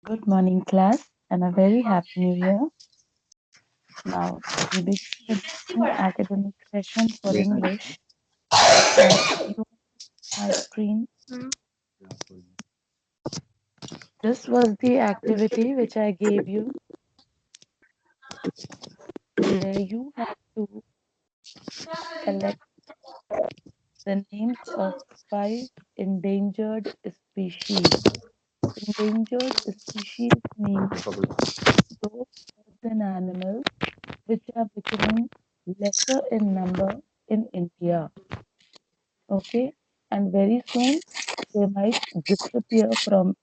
Good morning, class, and a very happy new year. Now, we begin with the new academic session for English. As you my screen, this was the activity which I gave you, where you have to select the names of five endangered species. Endangered species means those birds and animals which are becoming lesser in number in India. Okay, and very soon they might disappear from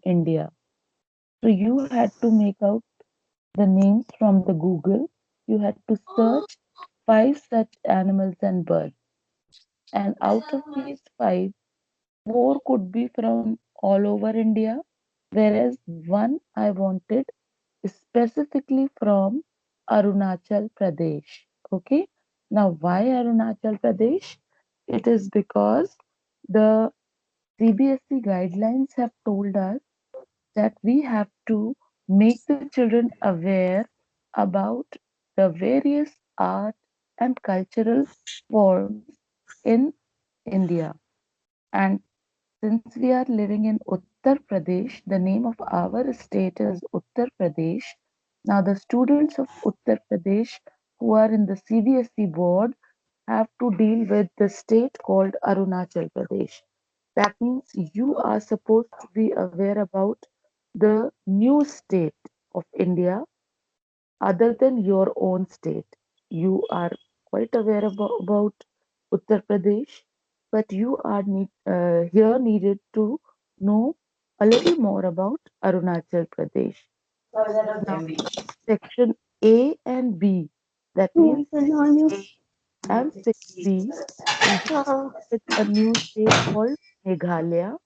India. So you had to make out the names from the Google. You had to search five such animals and birds, and out of these five, four could be from all over India, whereas one I wanted specifically from Arunachal Pradesh. Okay, now why Arunachal Pradesh? It is because the CBSE guidelines have told us that we have to make the children aware about the various art and cultural forms in India. And since we are living in Uttar Pradesh, the name of our state is Uttar Pradesh. Now, the students of Uttar Pradesh who are in the CBSE board have to deal with the state called Arunachal Pradesh. That means you are supposed to be aware about the new state of India other than your own state. You are quite aware about Uttar Pradesh, but you are here needed to know a little more about Arunachal Pradesh. Now, section A and B, that means 6A and 6B, will be with a new state called Meghalaya,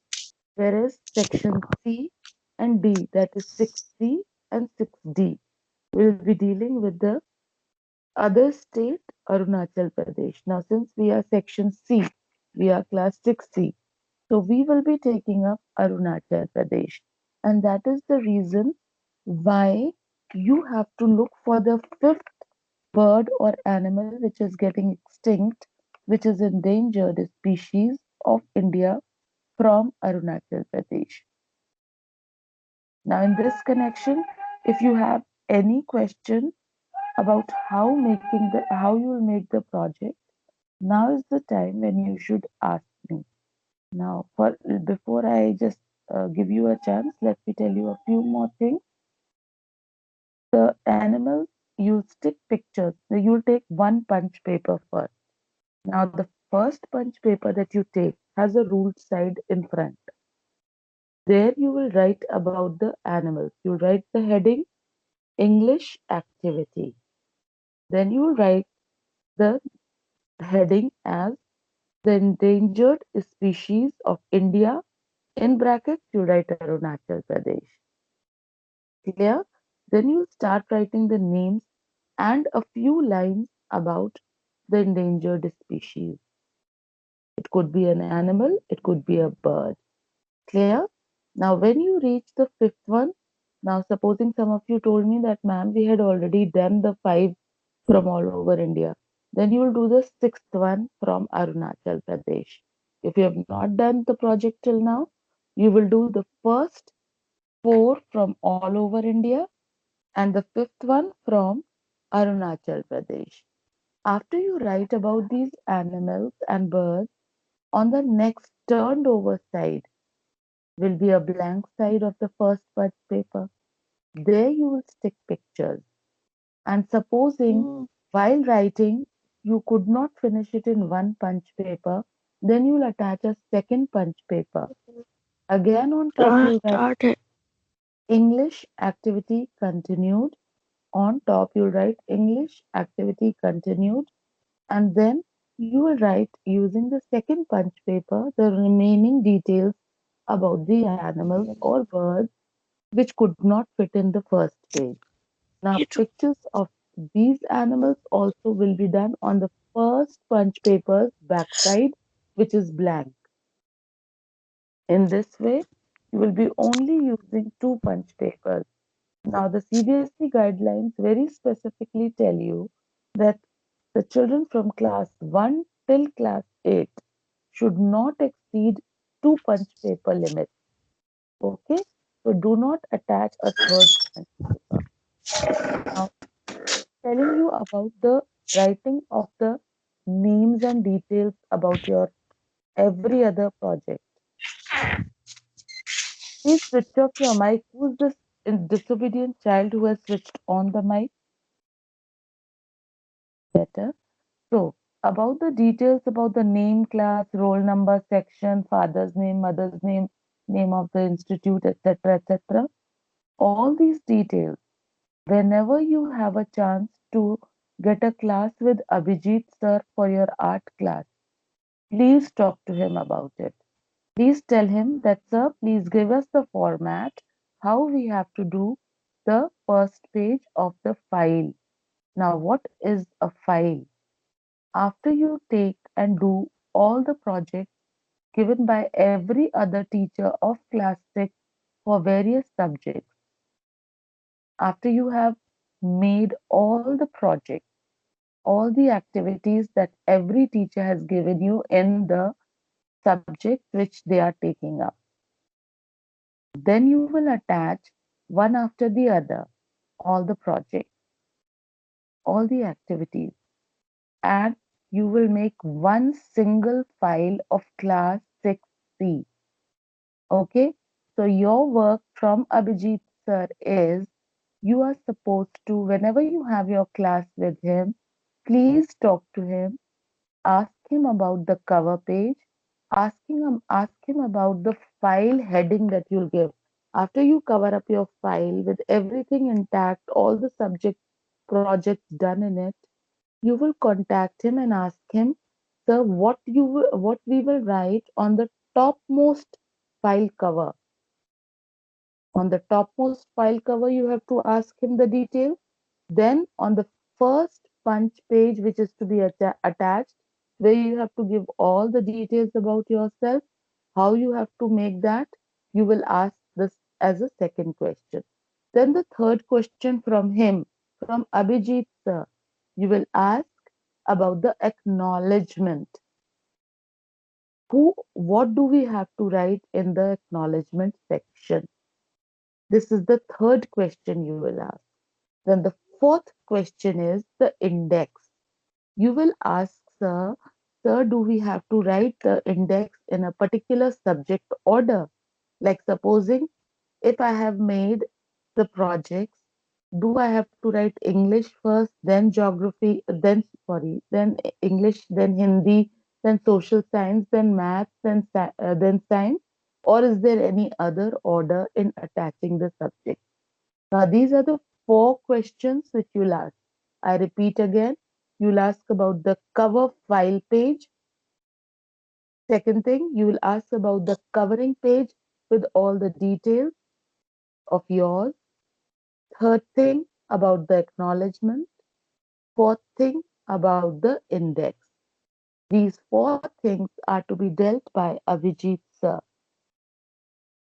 whereas section C and D, that is 6C and 6D, will be dealing with the other state, Arunachal Pradesh. Now, since we are section C, we are class 6C, so we will be taking up Arunachal Pradesh. And that is the reason why you have to look for the fifth bird or animal which is getting extinct, which is endangered species of India from Arunachal Pradesh. Now, in this connection, if you have any question about how you will make the project, now is the time when you should ask me. Now, for before I just give you a chance, let me tell you a few more things. The animals, you stick pictures. So you'll take one punch paper first. Now, the first punch paper that you take has a ruled side in front. There you will write about the animals. You'll write the heading English activity. Then you will write the heading as the endangered species of India. In brackets, you write Arunachal Pradesh. Clear? Then you start writing the names and a few lines about the endangered species. It could be an animal, it could be a bird. Clear? Now, when you reach the fifth one, now supposing some of you told me that, ma'am, we had already done the five from all over India, then you will do the sixth one from Arunachal Pradesh. If you have not done the project till now, you will do the first four from all over India and the fifth one from Arunachal Pradesh. After you write about these animals and birds, on the next turned over side will be a blank side of the first punch paper. There you will stick pictures. And supposing while writing you could not finish it in one punch paper, then you will attach a second punch paper. Again on top you write English activity continued. On top you'll write English activity continued, and then you will write using the second punch paper the remaining details about the animals or birds which could not fit in the first page. Now, pictures of these animals also will be done on the first punch paper's backside, which is blank. In this way, You will be only using two punch papers. Now, the CBSE guidelines very specifically tell you that the children from class 1 till class 8 should not exceed two punch paper limit. Okay, so do not attach a third punch paper. Now, telling you about the writing of the names and details about your every other project. Please switch off your mic. Who's this disobedient child who has switched on the mic? Better. So, about the details about the name, class, roll number, section, father's name, mother's name, name of the institute, etc., etc. All these details, whenever you have a chance to get a class with Abhijit sir for your art class, please talk to him about it. Please tell him that, sir, please give us the format, how we have to do the first page of the file. Now, what is a file? After you take and do all the projects given by every other teacher of class 6 for various subjects, after you have made all the projects, all the activities that every teacher has given you in the subject which they are taking up, then you will attach one after the other all the projects, all the activities, and you will make one single file of class 6C. Okay, so your work from Abhijit sir is you are supposed to, whenever you have your class with him, please talk to him, ask him about the cover page, ask him about the file heading that you'll give. After you cover up your file with everything intact, all the subject projects done in it, you will contact him and ask him, sir, what we will write on the topmost file cover. On the topmost file cover, you have to ask him the detail. Then on the first punch page, which is to be attached, where you have to give all the details about yourself, how you have to make that, you will ask this as a second question. Then the third question from him, from Abhijit sir, you will ask about the acknowledgement. What do we have to write in the acknowledgement section? This is the third question you will ask. Then the fourth question is the index. You will ask, sir, do we have to write the index in a particular subject order? Like supposing if I have made the projects, do I have to write English first, then geography, then English, then Hindi, then social science, then math, then science? Or is there any other order in attaching the subject? Now, these are the four questions which you'll ask. I repeat again, you'll ask about the cover file page. Second thing, you will ask about the covering page with all the details of yours. Third thing, about the acknowledgement. Fourth thing, about the index. These four things are to be dealt by Abhijit sir.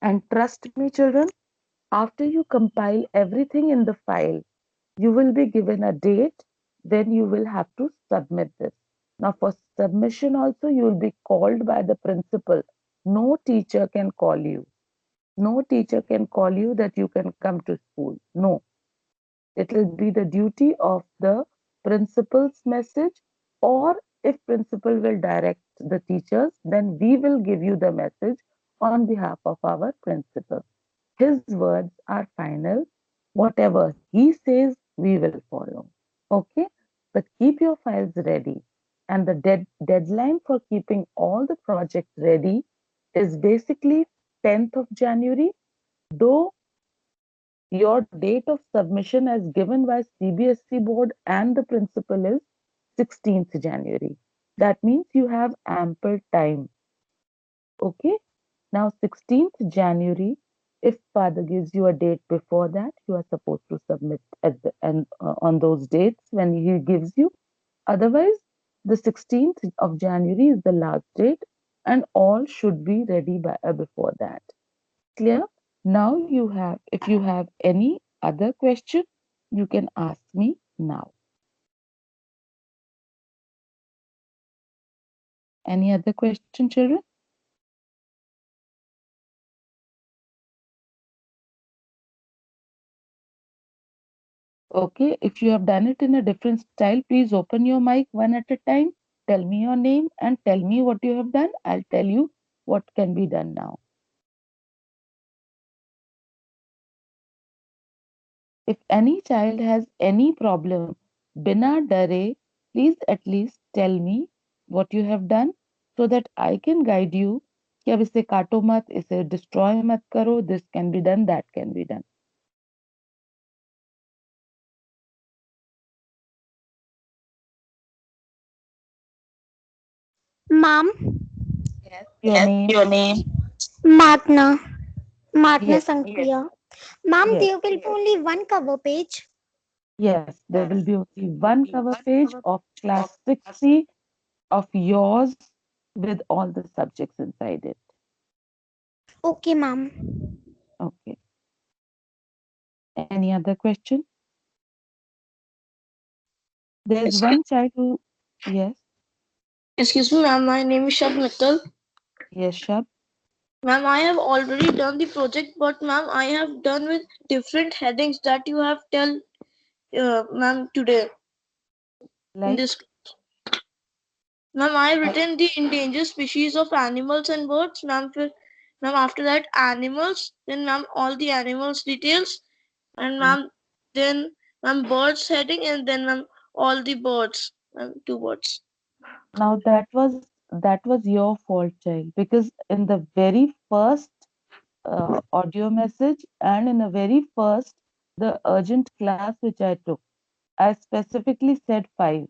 And trust me, children, after you compile everything in the file, you will be given a date, then you will have to submit this. Now, for submission, also, you will be called by the principal. No teacher can call you. No teacher can call you that you can come to school. No. It will be the duty of the principal's message, or if principal will direct the teachers, then we will give you the message on behalf of our principal. His words are final. Whatever he says, we will follow. Okay? But keep your files ready. And the deadline for keeping all the projects ready is basically 10th of January, though your date of submission as given by CBSE board and the principal is 16th January. That means you have ample time. Okay? Now, 16th January, if father gives you a date before that, you are supposed to submit at the end on those dates when he gives you. Otherwise, the 16th of January is the last date, and all should be ready by before that. clear? Now if you have any other question, you can ask me now. Any other question, children? Okay, if you have done it in a different style, please open your mic one at a time. Tell me your name and tell me what you have done. I'll tell you what can be done now. If any child has any problem, bina dare, please at least tell me what you have done so that I can guide you. कि अब इसे काटो मत, इसे destroy मत करो, this can be done, that can be done. Ma'am, Yes. Your Yes. name? Your name? Matna. Matna Yes. Sankhya. Ma'am, Yes. there will be only one cover page. Yes. There will be only one cover page of class 6C of yours with all the subjects inside it. Okay, ma'am. Okay. Any other question? There's Excuse, one child who, yes, excuse me, ma'am. My name is Shab Mittal. yes, Shab. Ma'am, I have already done the project, but ma'am, I have done with different headings that you have tell, ma'am, today in Like, this. Ma'am, I have like, written the endangered species of animals and birds. Ma'am, after that, animals. Then, ma'am, all the animals details, and mm. ma'am, then ma'am, birds heading, and then ma'am, all the birds. Ma'am, two birds. Now that was your fault, child, because in the very first audio message and in the very first the urgent class which I took, I specifically said 5.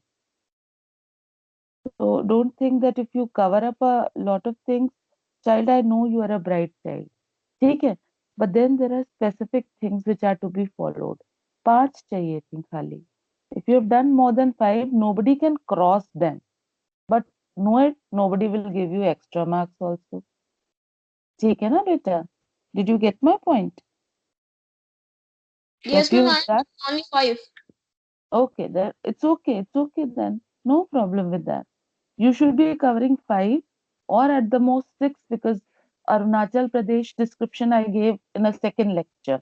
So don't think that if you cover up a lot of things, child, I know you are a bright child. Okay? But then there are specific things which are to be followed. 5 चाहिए थी खाली. If you have done more than 5, nobody can cross them. But know it, nobody will give you extra marks also. ठीक है ना बेटा? Did you get my point? So Yes, if you ma'am, I have have done, only 5. okay, then it's okay then. No problem with that. You should be covering 5 or at the most 6 because Arunachal Pradesh description I gave in a second lecture.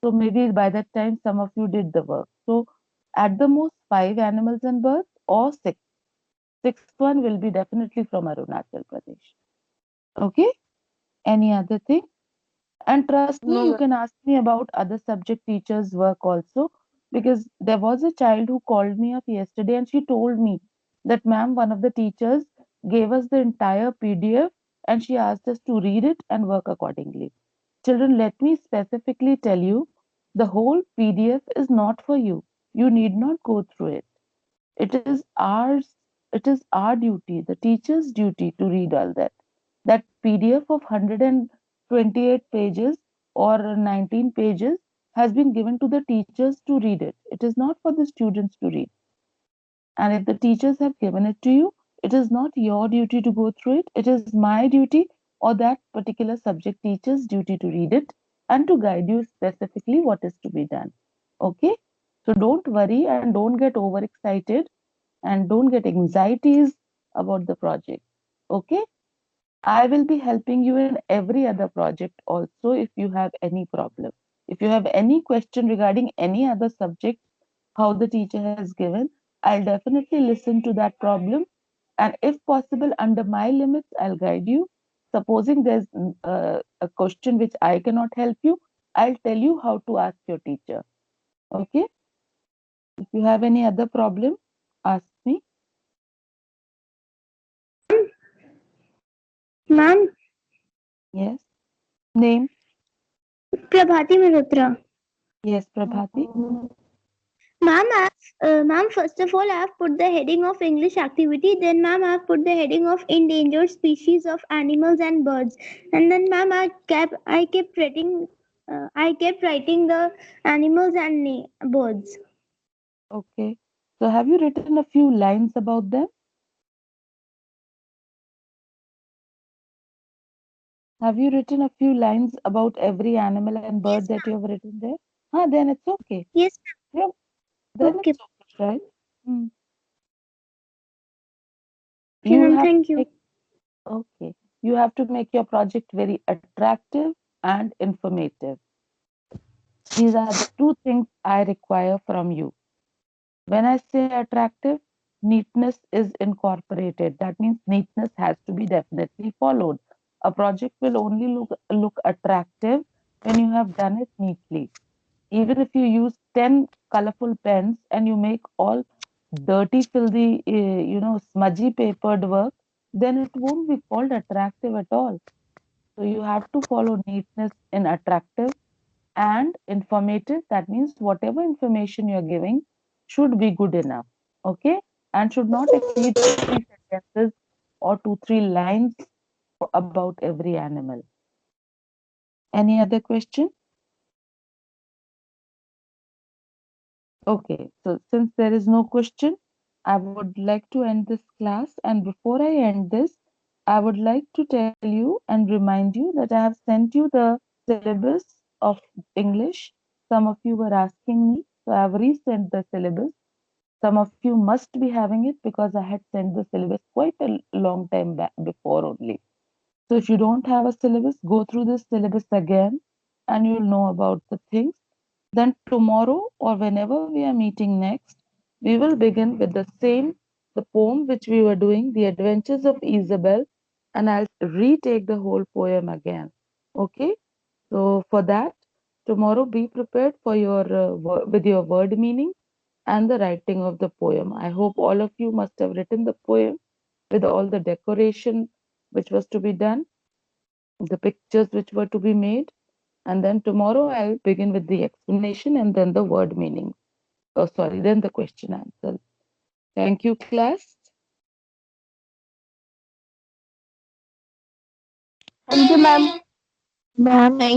So maybe by that time some of you did the work. So at the most 5 animals and birds or 6. Sixth one will be definitely from Arunachal Pradesh. Okay? Any other thing? And trust me, No, you ma'am. can ask me about other subject teachers' work also because there was a child who called me up yesterday and she told me that, ma'am, one of the teachers gave us the entire PDF and she asked us to read it and work accordingly. Children, let me specifically tell you the whole PDF is not for you. You need not go through it. It is our duty, the teacher's duty to read all that. That PDF of 128 pages or 19 pages has been given to the teachers to read it. It is not for the students to read. And if the teachers have given it to you, it is not your duty to go through it. It is my duty or that particular subject teacher's duty to read it and to guide you specifically what is to be done. Okay? So don't worry and don't get overexcited and don't get anxieties about the project. Okay? I will be helping you in every other project also if you have any problem. If you have any question regarding any other subject, how the teacher has given, I'll definitely listen to that problem. And if possible, under my limits, I'll guide you. Supposing there's a question which I cannot help you, I'll tell you how to ask your teacher. Okay? If you have any other problem, ask me. Ma'am, Yes. Name? Prabhati Malhotra. Yes, Prabhati. Ma'am, first of all, I have put the heading of English activity. Then, ma'am, I have put the heading of endangered species of animals and birds. And then, ma'am, I kept writing the animals and birds. Okay. So have you written a few lines about them? Have you written a few lines about every animal and bird Yes, that you have written there? Then it's okay. yes, Yeah, ma'am. then Okay, it's okay, right? Hmm. okay, You ma'am. have to Thank you. make okay. You have to make your project very attractive and informative. These are the two things I require from you. When I say attractive, neatness is incorporated. That means neatness has to be definitely followed. A project will only look attractive when you have done it neatly. Even if you use 10 colorful pens and you make all dirty, filthy, smudgy papered work, then it won't be called attractive at all. So you have to follow neatness in attractive and informative. That means whatever information you're giving should be good enough. Okay? And should not exceed two, three sentences or two, three lines about every animal. Any other question? Okay, so since there is no question, I would like to end this class. And before I end this, I would like to tell you and remind you that I have sent you the syllabus of English. Some of you were asking me, so I have resent the syllabus. Some of you must be having it because I had sent the syllabus quite a long time back before only. So if you don't have a syllabus, go through this syllabus again and you'll know about the things. Then tomorrow or whenever we are meeting next, we will begin with the poem which we were doing, The Adventures of Isabel, and I'll retake the whole poem again. Okay? So for that, tomorrow be prepared for your with your word meaning and the writing of the poem. I hope all of you must have written the poem with all the decoration which was to be done, the pictures which were to be made, and then tomorrow I'll begin with the explanation and then the word meaning. Oh, sorry, then the question answer. Thank you, class. Thank you, ma'am. Ma'am, thank